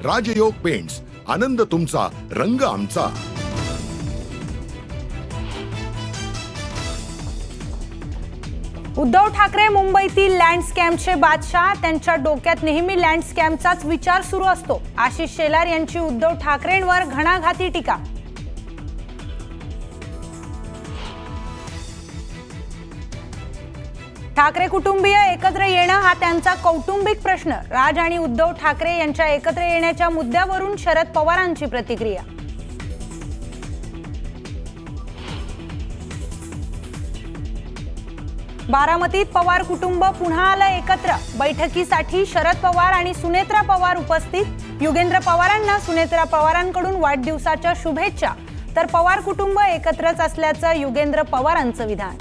राजयोग paints, आनंद तुमचा, रंग आमचा। उद्धव ठाकरे मुंबईतील लँड स्कॅमचे बादशाह, त्यांच्या डोक्यात नेहमी लँड स्कॅमचाच विचार सुरू असतो। आशिष शेलार यांची उद्धव ठाकरेंवर घणाघाती टीका। ठाकरे कुटुंबीय एकत्र येणं हा त्यांचा कौटुंबिक प्रश्न। राज आणि उद्धव ठाकरे यांच्या एकत्र येण्याच्या मुद्द्यावरून शरद पवारांची प्रतिक्रिया। बारामतीत पवार कुटुंब पुन्हा आलं एकत्र। बैठकीसाठी शरद पवार आणि सुनेत्रा पवार उपस्थित। युगेंद्र पवारांना सुनेत्रा पवारांकडून वाढदिवसाच्या शुभेच्छा, तर पवार कुटुंब एकत्रच असल्याचं युगेंद्र पवारांचं विधान।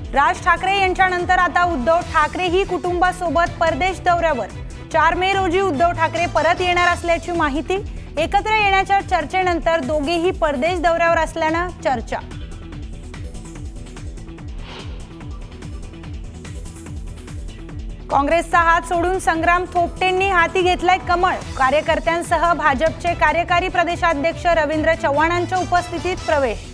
राज ठाकरे यांच्यानंतर आता उद्धव ठाकरेही कुटुंबासोबत परदेश दौऱ्यावर। 4 मे रोजी उद्धव ठाकरे परत येणार असल्याची माहिती। एकत्र येण्याच्या चर्चेनंतर दोघेही परदेश दौऱ्यावर असल्यानं चर्चा। काँग्रेसचा हात सोडून संग्राम थोपटेंनी हाती घेतलाय कमळ। कार्यकर्त्यांसह भाजपचे कार्यकारी प्रदेशाध्यक्ष रवींद्र चव्हाणांच्या उपस्थितीत प्रवेश।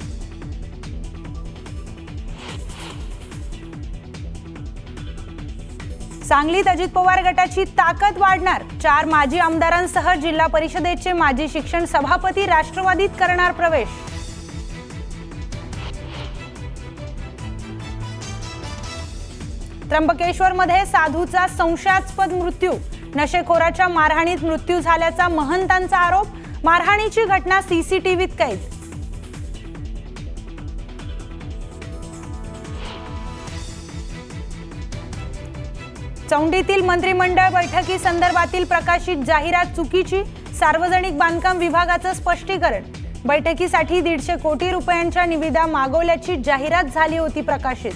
सांगलीत अजित पवार गटाची ताकद वाढणार। 4 माजी आमदारांसह जिल्हा परिषदेचे माजी शिक्षण सभापती राष्ट्रवादीत करणार प्रवेश। त्र्यंबकेश्वरमध्ये साधूचा संशयास्पद मृत्यू। नशेखोराच्या मारहाणीत मृत्यू झाल्याचा महंतांचा आरोप। मारहाणीची घटना सीसीटीव्हीत कैद। चौंडीतील मंत्रिमंडळ बैठकी संदर्भातील प्रकाशित जाहिरात चुकीची। सार्वजनिक बांधकाम विभागाचं स्पष्टीकरण। बैठकीसाठी 150 कोटी रुपयांच्या निविदा मागवल्याची जाहिरात झाली होती प्रकाशित।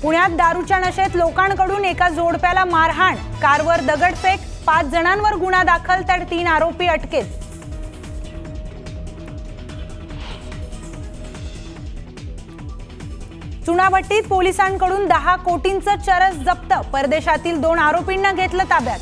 पुण्यात दारूच्या नशेत लोकांकडून एका जोडप्याला मारहाण। कारवर दगडफेक। 5 जणांवर गुन्हा दाखल, तर 3 आरोपी अटकेत। चुनाभट्टीत पोलिसांकडून 10 कोटींचं चरस जप्त। परदेशातील 2 आरोपींना घेतलं ताब्यात।